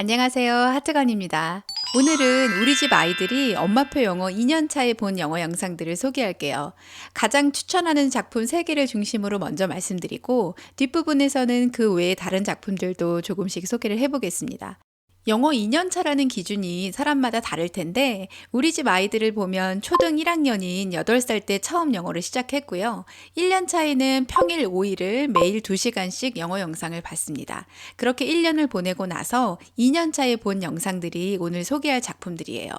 안녕하세요. 하트건입니다. 오늘은 우리 집 아이들이 엄마표 영어 2년 차에 본 영어 영상들을 소개할게요. 가장 추천하는 작품 3개를 중심으로 먼저 말씀드리고 뒷부분에서는 그 외의 다른 작품들도 조금씩 소개를 해보겠습니다. 영어 2년 차라는 기준이 사람마다 다를 텐데 우리 집 아이들을 보면 초등 1학년인 8살 때 처음 영어를 시작했고요. 1년 차에는 평일 5일을 매일 2시간씩 영어 영상을 봤습니다. 그렇게 1년을 보내고 나서 2년 차에 본 영상들이 오늘 소개할 작품들이에요.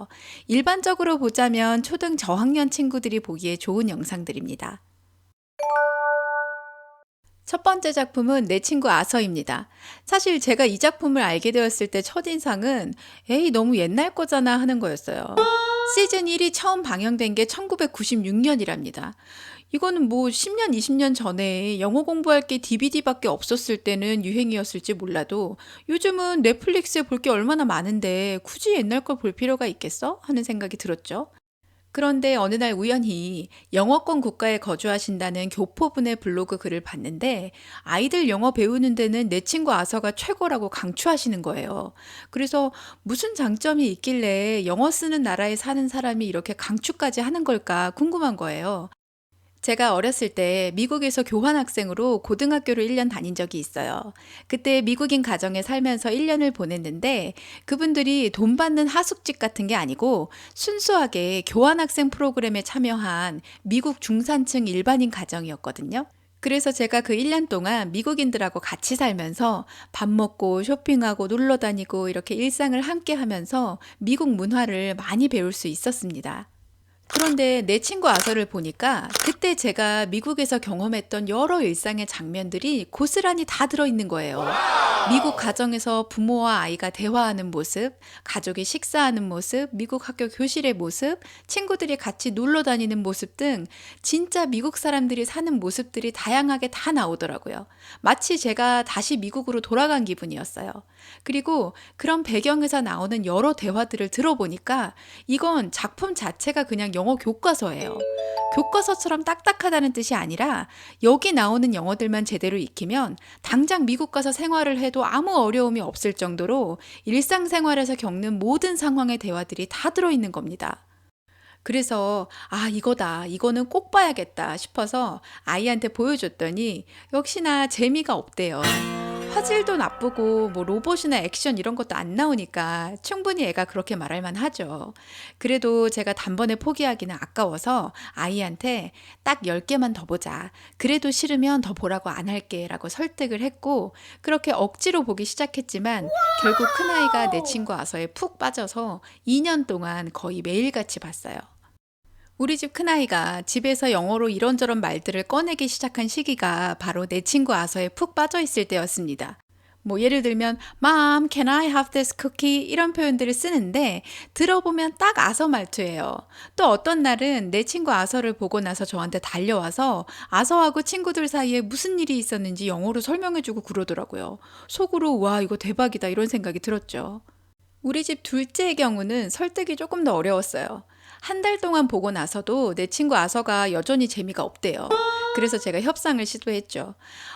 일반적으로 보자면 초등 저학년 친구들이 보기에 좋은 영상들입니다. 첫 번째 작품은 내 친구 아서입니다. 사실 제가 이 작품을 알게 되었을 때 첫인상은 에이 너무 옛날 거잖아 하는 거였어요. 시즌 1이 처음 방영된 게 1996년이랍니다. 이거는 뭐 10년, 20년 전에 영어 공부할 게 DVD밖에 없었을 때는 유행이었을지 몰라도 요즘은 넷플릭스에 볼 게 얼마나 많은데 굳이 옛날 걸 볼 필요가 있겠어? 하는 생각이 들었죠. 그런데 어느 날 우연히 영어권 국가에 거주하신다는 교포분의 블로그 글을 봤는데 아이들 영어 배우는 데는 내 친구 아서가 최고라고 강추하시는 거예요. 그래서 무슨 장점이 있길래 영어 쓰는 나라에 사는 사람이 이렇게 강추까지 하는 걸까 궁금한 거예요. 제가 어렸을 때 미국에서 교환학생으로 고등학교를 1년 다닌 적이 있어요. 그때 미국인 가정에 살면서 1년을 보냈는데 그분들이 돈 받는 하숙집 같은 게 아니고 순수하게 교환학생 프로그램에 참여한 미국 중산층 일반인 가정이었거든요. 그래서 제가 그 1년 동안 미국인들하고 같이 살면서 밥 먹고 쇼핑하고 놀러 다니고 이렇게 일상을 함께 하면서 미국 문화를 많이 배울 수 있었습니다. 그런데 내 친구 아서를 보니까 그때 제가 미국에서 경험했던 여러 일상의 장면들이 고스란히 다 들어있는 거예요. 미국 가정에서 부모와 아이가 대화하는 모습, 가족이 식사하는 모습, 미국 학교 교실의 모습, 친구들이 같이 놀러 다니는 모습 등 진짜 미국 사람들이 사는 모습들이 다양하게 다 나오더라고요. 마치 제가 다시 미국으로 돌아간 기분이었어요. 그리고 그런 배경에서 나오는 여러 대화들을 들어보니까 이건 작품 자체가 그냥 영어 교과서예요. 교과서처럼 딱딱하다는 뜻이 아니라 여기 나오는 영어들만 제대로 익히면 당장 미국 가서 생활을 해도 아무 어려움이 없을 정도로 일상생활에서 겪는 모든 상황의 대화들이 다 들어있는 겁니다. 그래서 이거다. 이거는 꼭 봐야겠다 싶어서 아이한테 보여줬더니 역시나 재미가 없대요. 화질도 나쁘고 뭐 로봇이나 액션 이런 것도 안 나오니까 충분히 애가 그렇게 말할 만하죠. 그래도 제가 단번에 포기하기는 아까워서 아이한테 딱 10개만 더 보자. 그래도 싫으면 더 보라고 안 할게 라고 설득을 했고 그렇게 억지로 보기 시작했지만 결국 큰아이가 내 친구 아서에 푹 빠져서 2년 동안 거의 매일같이 봤어요. 우리 집 큰아이가 집에서 영어로 이런저런 말들을 꺼내기 시작한 시기가 바로 내 친구 아서에 푹 빠져 있을 때였습니다. 뭐 예를 들면 Mom, can I have this cookie? 이런 표현들을 쓰는데 들어보면 딱 아서 말투예요. 또 어떤 날은 내 친구 아서를 보고 나서 저한테 달려와서 아서하고 친구들 사이에 무슨 일이 있었는지 영어로 설명해주고 그러더라고요. 속으로 와 이거 대박이다 이런 생각이 들었죠. 우리 집 둘째의 경우는 설득이 조금 더 어려웠어요. 한 달 동안 보고 나서도 내 친구 아서가 여전히 재미가 없대요. 그래서 제가 협상을 시도했죠.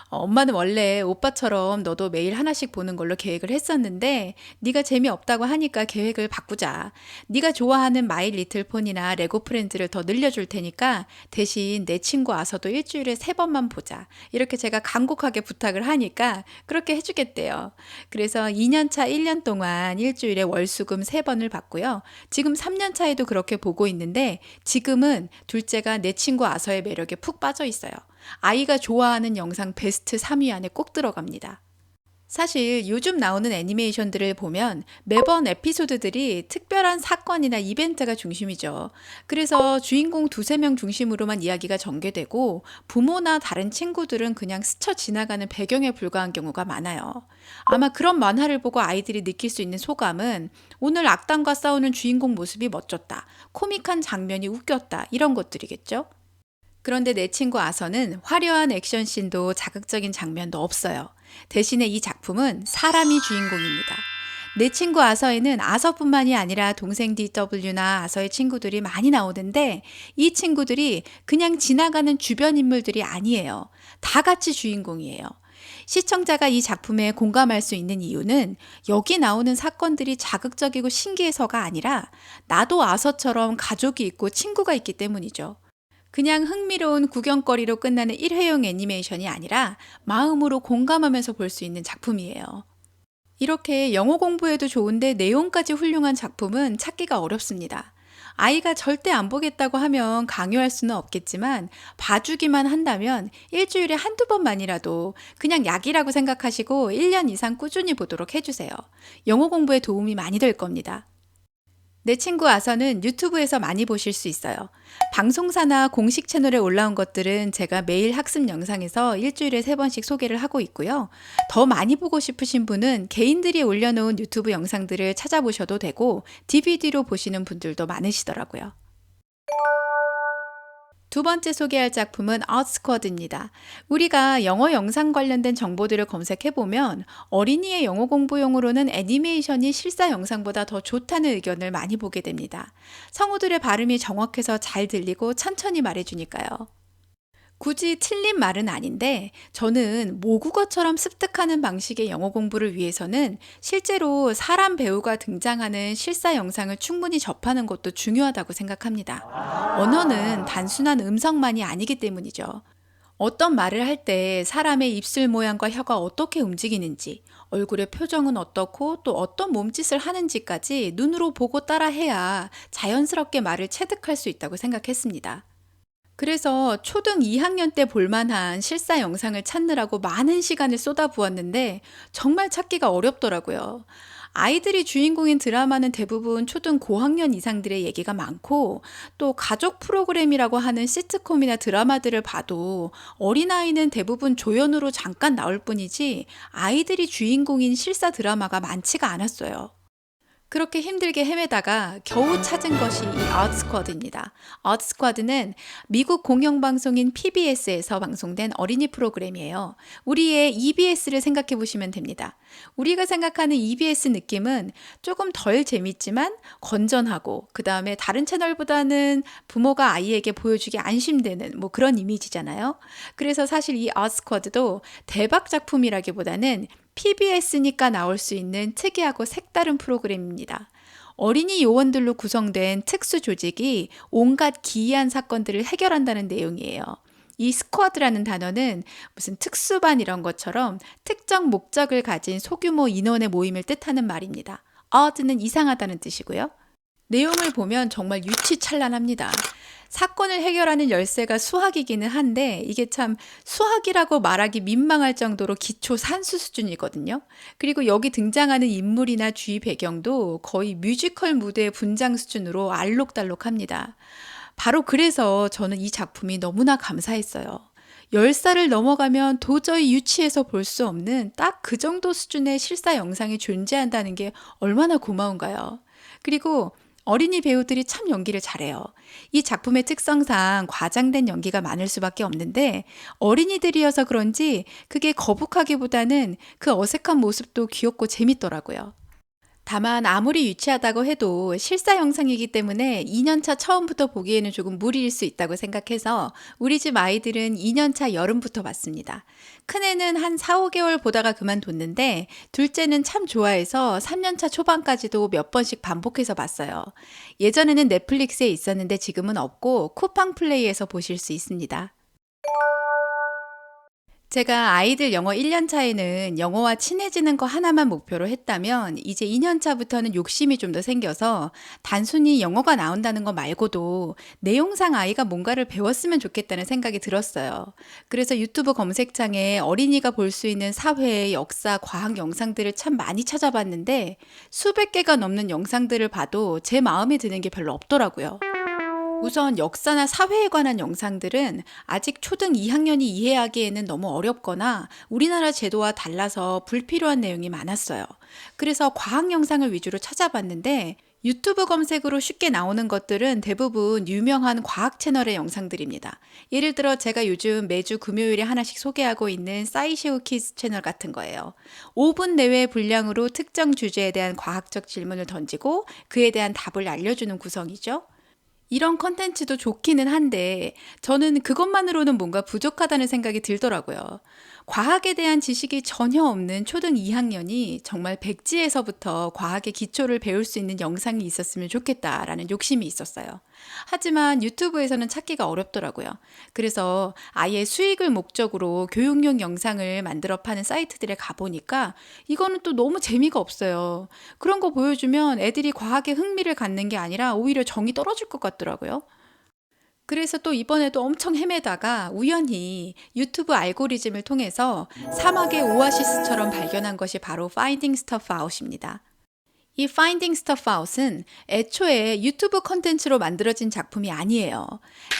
엄마는 원래 오빠처럼 너도 매일 하나씩 보는 걸로 계획을 했었는데 네가 재미없다고 하니까 계획을 바꾸자. 네가 좋아하는 마이 리틀 폰이나 레고 프렌즈를 더 늘려줄 테니까 대신 내 친구 아서도 일주일에 3번만 보자. 이렇게 제가 간곡하게 부탁을 하니까 그렇게 해주겠대요. 그래서 2년차 1년 동안 일주일에 월수금 3번을 받고요. 지금 3년차에도 그렇게 보고 있는데 지금은 둘째가 내 친구 아서의 매력에 푹 빠져 있어요. 아이가 좋아하는 영상 베스트 3위 안에 꼭 들어갑니다. 사실 요즘 나오는 애니메이션들을 보면 매번 에피소드들이 특별한 사건이나 이벤트가 중심이죠. 그래서 주인공 2~3명 중심으로만 이야기가 전개되고 부모나 다른 친구들은 그냥 스쳐 지나가는 배경에 불과한 경우가 많아요. 아마 그런 만화를 보고 아이들이 느낄 수 있는 소감은 오늘 악당과 싸우는 주인공 모습이 멋졌다, 코믹한 장면이 웃겼다 이런 것들이겠죠. 그런데 내 친구 아서는 화려한 액션씬도 자극적인 장면도 없어요. 대신에 이 작품은 사람이 주인공입니다. 내 친구 아서에는 아서뿐만이 아니라 동생 DW나 아서의 친구들이 많이 나오는데 이 친구들이 그냥 지나가는 주변 인물들이 아니에요. 다 같이 주인공이에요. 시청자가 이 작품에 공감할 수 있는 이유는 여기 나오는 사건들이 자극적이고 신기해서가 아니라 나도 아서처럼 가족이 있고 친구가 있기 때문이죠. 그냥 흥미로운 구경거리로 끝나는 일회용 애니메이션이 아니라 마음으로 공감하면서 볼 수 있는 작품이에요. 이렇게 영어 공부에도 좋은데 내용까지 훌륭한 작품은 찾기가 어렵습니다. 아이가 절대 안 보겠다고 하면 강요할 수는 없겠지만 봐주기만 한다면 일주일에 한두 번만이라도 그냥 약이라고 생각하시고 1년 이상 꾸준히 보도록 해주세요. 영어 공부에 도움이 많이 될 겁니다. 내 친구 아서는 유튜브에서 많이 보실 수 있어요. 방송사나 공식 채널에 올라온 것들은 제가 매일 학습 영상에서 일주일에 3번씩 소개를 하고 있고요. 더 많이 보고 싶으신 분은 개인들이 올려놓은 유튜브 영상들을 찾아보셔도 되고 DVD로 보시는 분들도 많으시더라고요. 두 번째 소개할 작품은 아웃스쿼드입니다. 우리가 영어 영상 관련된 정보들을 검색해보면 어린이의 영어 공부용으로는 애니메이션이 실사 영상보다 더 좋다는 의견을 많이 보게 됩니다. 성우들의 발음이 정확해서 잘 들리고 천천히 말해주니까요. 굳이 틀린 말은 아닌데 저는 모국어처럼 습득하는 방식의 영어 공부를 위해서는 실제로 사람 배우가 등장하는 실사 영상을 충분히 접하는 것도 중요하다고 생각합니다. 언어는 단순한 음성만이 아니기 때문이죠. 어떤 말을 할 때 사람의 입술 모양과 혀가 어떻게 움직이는지, 얼굴의 표정은 어떻고 또 어떤 몸짓을 하는지까지 눈으로 보고 따라해야 자연스럽게 말을 체득할 수 있다고 생각했습니다. 그래서 초등 2학년 때 볼만한 실사 영상을 찾느라고 많은 시간을 쏟아부었는데 정말 찾기가 어렵더라고요. 아이들이 주인공인 드라마는 대부분 초등 고학년 이상들의 얘기가 많고 또 가족 프로그램이라고 하는 시트콤이나 드라마들을 봐도 어린아이는 대부분 조연으로 잠깐 나올 뿐이지 아이들이 주인공인 실사 드라마가 많지가 않았어요. 그렇게 힘들게 헤매다가 겨우 찾은 것이 이 아웃스쿼드입니다. 아웃스쿼드는 미국 공영방송인 PBS에서 방송된 어린이 프로그램이에요. 우리의 EBS를 생각해 보시면 됩니다. 우리가 생각하는 EBS 느낌은 조금 덜 재밌지만 건전하고 그 다음에 다른 채널보다는 부모가 아이에게 보여주기 안심되는 뭐 그런 이미지잖아요. 그래서 사실 이 아웃스쿼드도 대박 작품이라기보다는 PBS니까 나올 수 있는 특이하고 색다른 프로그램입니다. 어린이 요원들로 구성된 특수 조직이 온갖 기이한 사건들을 해결한다는 내용이에요. 이 스쿼드라는 단어는 무슨 특수반 이런 것처럼 특정 목적을 가진 소규모 인원의 모임을 뜻하는 말입니다. odd는 이상하다는 뜻이고요. 내용을 보면 정말 유치찬란합니다. 사건을 해결하는 열쇠가 수학이기는 한데 이게 참 수학이라고 말하기 민망할 정도로 기초 산수 수준이거든요. 그리고 여기 등장하는 인물이나 주위 배경도 거의 뮤지컬 무대의 분장 수준으로 알록달록합니다. 바로 그래서 저는 이 작품이 너무나 감사했어요. 10살을 넘어가면 도저히 유치해서 볼 수 없는 딱 그 정도 수준의 실사 영상이 존재한다는 게 얼마나 고마운가요. 그리고 어린이 배우들이 참 연기를 잘해요. 이 작품의 특성상 과장된 연기가 많을 수밖에 없는데 어린이들이어서 그런지 그게 거북하기보다는 그 어색한 모습도 귀엽고 재밌더라고요. 다만 아무리 유치하다고 해도 실사 영상이기 때문에 2년차 처음부터 보기에는 조금 무리일 수 있다고 생각해서 우리 집 아이들은 2년차 여름부터 봤습니다. 큰애는 한 4, 5개월 보다가 그만뒀는데 둘째는 참 좋아해서 3년차 초반까지도 몇 번씩 반복해서 봤어요. 예전에는 넷플릭스에 있었는데 지금은 없고 쿠팡 플레이에서 보실 수 있습니다. 제가 아이들 영어 1년 차에는 영어와 친해지는 거 하나만 목표로 했다면 이제 2년 차부터는 욕심이 좀 더 생겨서 단순히 영어가 나온다는 거 말고도 내용상 아이가 뭔가를 배웠으면 좋겠다는 생각이 들었어요. 그래서 유튜브 검색창에 어린이가 볼 수 있는 사회, 역사, 과학 영상들을 참 많이 찾아봤는데 수백 개가 넘는 영상들을 봐도 제 마음에 드는 게 별로 없더라고요. 우선 역사나 사회에 관한 영상들은 아직 초등 2학년이 이해하기에는 너무 어렵거나 우리나라 제도와 달라서 불필요한 내용이 많았어요. 그래서 과학 영상을 위주로 찾아봤는데 유튜브 검색으로 쉽게 나오는 것들은 대부분 유명한 과학 채널의 영상들입니다. 예를 들어 제가 요즘 매주 금요일에 하나씩 소개하고 있는 사이시오 키즈 채널 같은 거예요. 5분 내외의 분량으로 특정 주제에 대한 과학적 질문을 던지고 그에 대한 답을 알려주는 구성이죠. 이런 컨텐츠도 좋기는 한데 저는 그것만으로는 뭔가 부족하다는 생각이 들더라고요. 과학에 대한 지식이 전혀 없는 초등 2학년이 정말 백지에서부터 과학의 기초를 배울 수 있는 영상이 있었으면 좋겠다라는 욕심이 있었어요. 하지만 유튜브에서는 찾기가 어렵더라고요. 그래서 아예 수익을 목적으로 교육용 영상을 만들어 파는 사이트들에 가보니까 이거는 또 너무 재미가 없어요. 그런 거 보여주면 애들이 과학에 흥미를 갖는 게 아니라 오히려 정이 떨어질 것 같더라고요. 그래서 또 이번에도 엄청 헤매다가 우연히 유튜브 알고리즘을 통해서 사막의 오아시스처럼 발견한 것이 바로 Finding Stuff Out입니다. 이 Finding Stuff Out은 애초에 유튜브 컨텐츠로 만들어진 작품이 아니에요.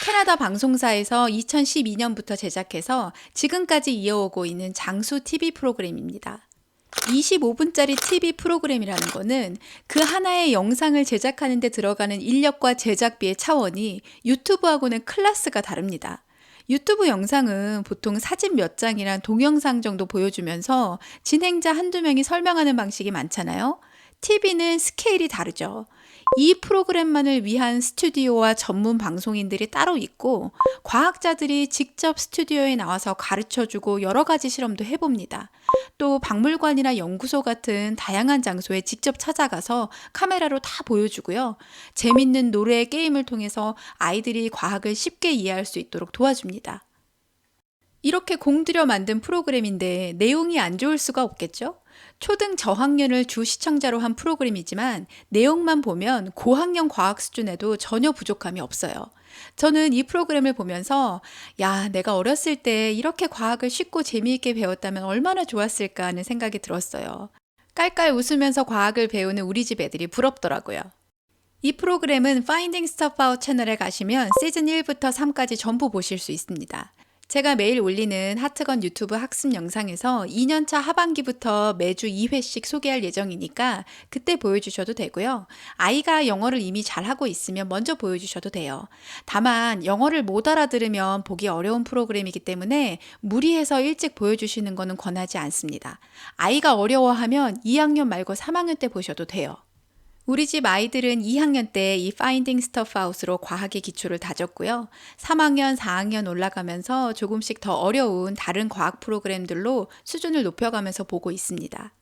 캐나다 방송사에서 2012년부터 제작해서 지금까지 이어오고 있는 장수 TV 프로그램입니다. 25분짜리 TV 프로그램이라는 거는 그 하나의 영상을 제작하는 데 들어가는 인력과 제작비의 차원이 유튜브하고는 클래스가 다릅니다. 유튜브 영상은 보통 사진 몇 장이랑 동영상 정도 보여주면서 진행자 한두 명이 설명하는 방식이 많잖아요. TV는 스케일이 다르죠. 이 프로그램만을 위한 스튜디오와 전문 방송인들이 따로 있고 과학자들이 직접 스튜디오에 나와서 가르쳐주고 여러 가지 실험도 해봅니다. 또 박물관이나 연구소 같은 다양한 장소에 직접 찾아가서 카메라로 다 보여주고요. 재밌는 노래, 게임을 통해서 아이들이 과학을 쉽게 이해할 수 있도록 도와줍니다. 이렇게 공들여 만든 프로그램인데 내용이 안 좋을 수가 없겠죠? 초등 저학년을 주 시청자로 한 프로그램이지만 내용만 보면 고학년 과학 수준에도 전혀 부족함이 없어요. 저는 이 프로그램을 보면서 야, 내가 어렸을 때 이렇게 과학을 쉽고 재미있게 배웠다면 얼마나 좋았을까 하는 생각이 들었어요. 깔깔 웃으면서 과학을 배우는 우리 집 애들이 부럽더라고요. 이 프로그램은 Finding Stuff Out 채널에 가시면 시즌 1부터 3까지 전부 보실 수 있습니다. 제가 매일 올리는 하트건 유튜브 학습 영상에서 2년차 하반기부터 매주 2회씩 소개할 예정이니까 그때 보여주셔도 되고요. 아이가 영어를 이미 잘하고 있으면 먼저 보여주셔도 돼요. 다만 영어를 못 알아들으면 보기 어려운 프로그램이기 때문에 무리해서 일찍 보여주시는 것은 권하지 않습니다. 아이가 어려워하면 2학년 말고 3학년 때 보셔도 돼요. 우리 집 아이들은 2학년 때 이 Finding Stuff Out으로 과학의 기초를 다졌고요. 3학년, 4학년 올라가면서 조금씩 더 어려운 다른 과학 프로그램들로 수준을 높여가면서 보고 있습니다.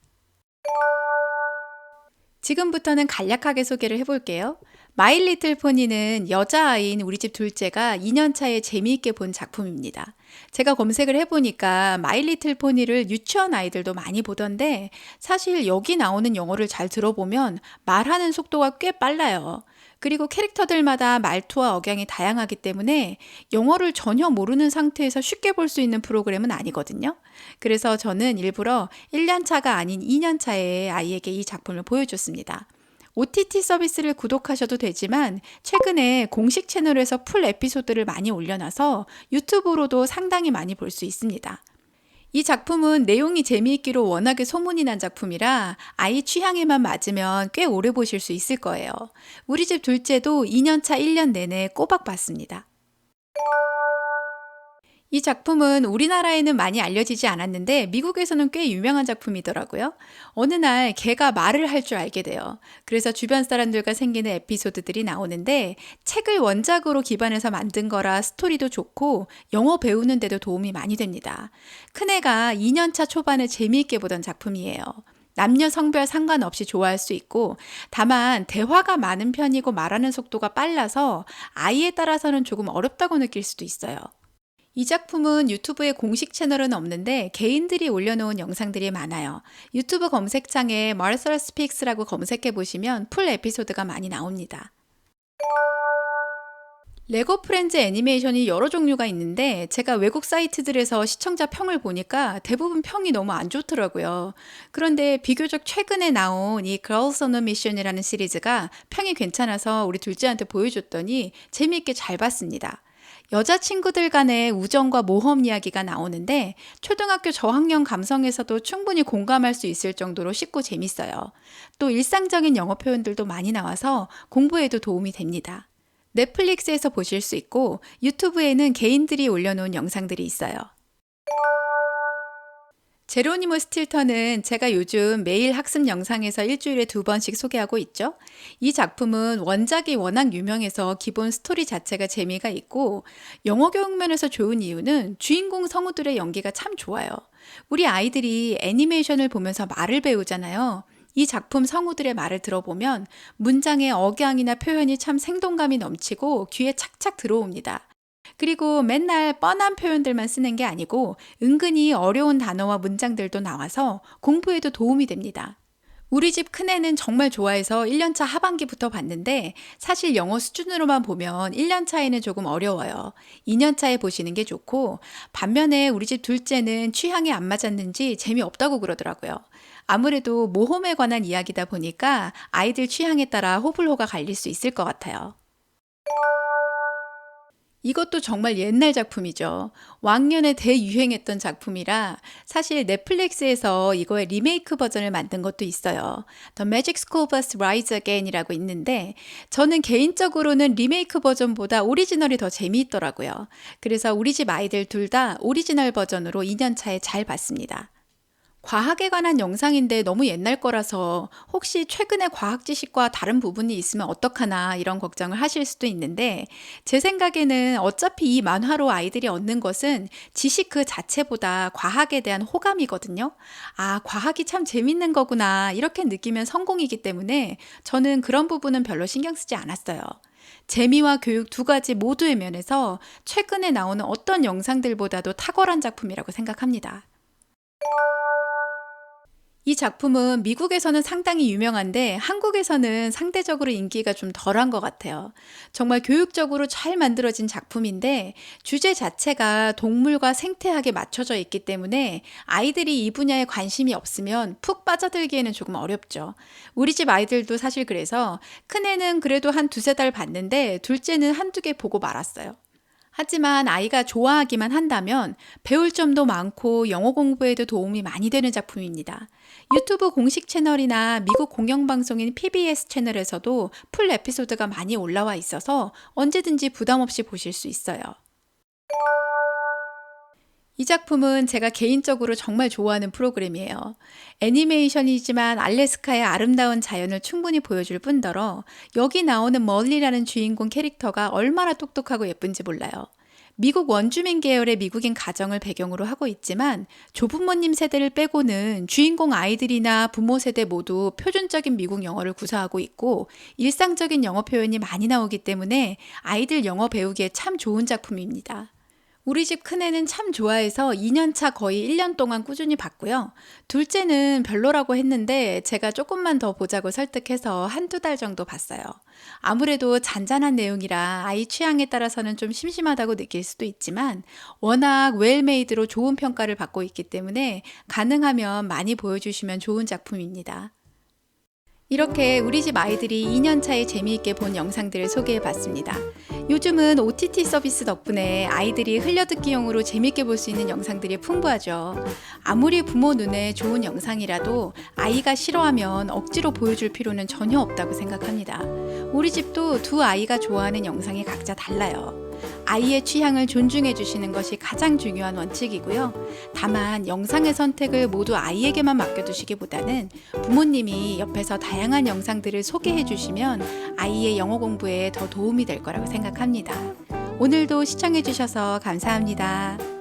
지금부터는 간략하게 소개를 해볼게요. 마이 리틀 포니는 여자아이인 우리 집 둘째가 2년 차에 재미있게 본 작품입니다. 제가 검색을 해보니까 마이 리틀 포니를 유치원 아이들도 많이 보던데 사실 여기 나오는 영어를 잘 들어보면 말하는 속도가 꽤 빨라요. 그리고 캐릭터들마다 말투와 억양이 다양하기 때문에 영어를 전혀 모르는 상태에서 쉽게 볼 수 있는 프로그램은 아니거든요. 그래서 저는 일부러 1년 차가 아닌 2년 차의 아이에게 이 작품을 보여줬습니다. OTT 서비스를 구독하셔도 되지만 최근에 공식 채널에서 풀 에피소드를 많이 올려놔서 유튜브로도 상당히 많이 볼 수 있습니다. 이 작품은 내용이 재미있기로 워낙에 소문이 난 작품이라 아이 취향에만 맞으면 꽤 오래 보실 수 있을 거예요. 우리 집 둘째도 2년차 1년 내내 꼬박 봤습니다. 이 작품은 우리나라에는 많이 알려지지 않았는데 미국에서는 꽤 유명한 작품이더라고요. 어느 날 개가 말을 할 줄 알게 돼요. 그래서 주변 사람들과 생기는 에피소드들이 나오는데 책을 원작으로 기반해서 만든 거라 스토리도 좋고 영어 배우는 데도 도움이 많이 됩니다. 큰애가 2년차 초반에 재미있게 보던 작품이에요. 남녀 성별 상관없이 좋아할 수 있고 다만 대화가 많은 편이고 말하는 속도가 빨라서 아이에 따라서는 조금 어렵다고 느낄 수도 있어요. 이 작품은 유튜브에 공식 채널은 없는데 개인들이 올려놓은 영상들이 많아요. 유튜브 검색창에 Martha Speaks라고 검색해 보시면 풀 에피소드가 많이 나옵니다. 레고 프렌즈 애니메이션이 여러 종류가 있는데 제가 외국 사이트들에서 시청자 평을 보니까 대부분 평이 너무 안 좋더라고요. 그런데 비교적 최근에 나온 이 Girls on a Mission이라는 시리즈가 평이 괜찮아서 우리 둘째한테 보여줬더니 재미있게 잘 봤습니다. 여자친구들 간의 우정과 모험 이야기가 나오는데 초등학교 저학년 감성에서도 충분히 공감할 수 있을 정도로 쉽고 재밌어요. 또 일상적인 영어 표현들도 많이 나와서 공부에도 도움이 됩니다. 넷플릭스에서 보실 수 있고 유튜브에는 개인들이 올려놓은 영상들이 있어요. 제로니모 스틸턴은 제가 요즘 매일 학습 영상에서 일주일에 2번씩 소개하고 있죠. 이 작품은 원작이 워낙 유명해서 기본 스토리 자체가 재미가 있고 영어 교육 면에서 좋은 이유는 주인공 성우들의 연기가 참 좋아요. 우리 아이들이 애니메이션을 보면서 말을 배우잖아요. 이 작품 성우들의 말을 들어보면 문장의 억양이나 표현이 참 생동감이 넘치고 귀에 착착 들어옵니다. 그리고 맨날 뻔한 표현들만 쓰는 게 아니고 은근히 어려운 단어와 문장들도 나와서 공부에도 도움이 됩니다. 우리 집 큰애는 정말 좋아해서 1년차 하반기부터 봤는데 사실 영어 수준으로만 보면 1년차에는 조금 어려워요. 2년차에 보시는 게 좋고 반면에 우리 집 둘째는 취향이 안 맞았는지 재미없다고 그러더라고요. 아무래도 모험에 관한 이야기다 보니까 아이들 취향에 따라 호불호가 갈릴 수 있을 것 같아요. 이것도 정말 옛날 작품이죠. 왕년에 대유행했던 작품이라 사실 넷플릭스에서 이거의 리메이크 버전을 만든 것도 있어요. The Magic School Bus Rides Again이라고 있는데 저는 개인적으로는 리메이크 버전보다 오리지널이 더 재미있더라고요. 그래서 우리 집 아이들 둘 다 오리지널 버전으로 2년차에 잘 봤습니다. 과학에 관한 영상인데 너무 옛날 거라서 혹시 최근에 과학 지식과 다른 부분이 있으면 어떡하나 이런 걱정을 하실 수도 있는데 제 생각에는 어차피 이 만화로 아이들이 얻는 것은 지식 그 자체보다 과학에 대한 호감이거든요. 아, 과학이 참 재밌는 거구나 이렇게 느끼면 성공이기 때문에 저는 그런 부분은 별로 신경 쓰지 않았어요. 재미와 교육 두 가지 모두의 면에서 최근에 나오는 어떤 영상들보다도 탁월한 작품이라고 생각합니다. 이 작품은 미국에서는 상당히 유명한데 한국에서는 상대적으로 인기가 좀 덜한 것 같아요. 정말 교육적으로 잘 만들어진 작품인데 주제 자체가 동물과 생태학에 맞춰져 있기 때문에 아이들이 이 분야에 관심이 없으면 푹 빠져들기에는 조금 어렵죠. 우리 집 아이들도 사실 그래서 큰애는 그래도 한 두세 달 봤는데 둘째는 한두 개 보고 말았어요. 하지만 아이가 좋아하기만 한다면 배울 점도 많고 영어 공부에도 도움이 많이 되는 작품입니다. 유튜브 공식 채널이나 미국 공영방송인 PBS 채널에서도 풀 에피소드가 많이 올라와 있어서 언제든지 부담 없이 보실 수 있어요. 이 작품은 제가 개인적으로 정말 좋아하는 프로그램이에요. 애니메이션이지만 알래스카의 아름다운 자연을 충분히 보여줄 뿐더러 여기 나오는 멀리라는 주인공 캐릭터가 얼마나 똑똑하고 예쁜지 몰라요. 미국 원주민 계열의 미국인 가정을 배경으로 하고 있지만 조부모님 세대를 빼고는 주인공 아이들이나 부모 세대 모두 표준적인 미국 영어를 구사하고 있고 일상적인 영어 표현이 많이 나오기 때문에 아이들 영어 배우기에 참 좋은 작품입니다. 우리 집 큰애는 참 좋아해서 2년차 거의 1년 동안 꾸준히 봤고요. 둘째는 별로라고 했는데 제가 조금만 더 보자고 설득해서 한두 달 정도 봤어요. 아무래도 잔잔한 내용이라 아이 취향에 따라서는 좀 심심하다고 느낄 수도 있지만 워낙 웰메이드로 좋은 평가를 받고 있기 때문에 가능하면 많이 보여주시면 좋은 작품입니다. 이렇게 우리 집 아이들이 2년차에 재미있게 본 영상들을 소개해봤습니다. 요즘은 OTT 서비스 덕분에 아이들이 흘려듣기용으로 재미있게 볼 수 있는 영상들이 풍부하죠. 아무리 부모 눈에 좋은 영상이라도 아이가 싫어하면 억지로 보여줄 필요는 전혀 없다고 생각합니다. 우리 집도 두 아이가 좋아하는 영상이 각자 달라요. 아이의 취향을 존중해 주시는 것이 가장 중요한 원칙이고요. 다만 영상의 선택을 모두 아이에게만 맡겨두시기보다는 부모님이 옆에서 다양한 영상들을 소개해 주시면 아이의 영어 공부에 더 도움이 될 거라고 생각합니다. 오늘도 시청해 주셔서 감사합니다.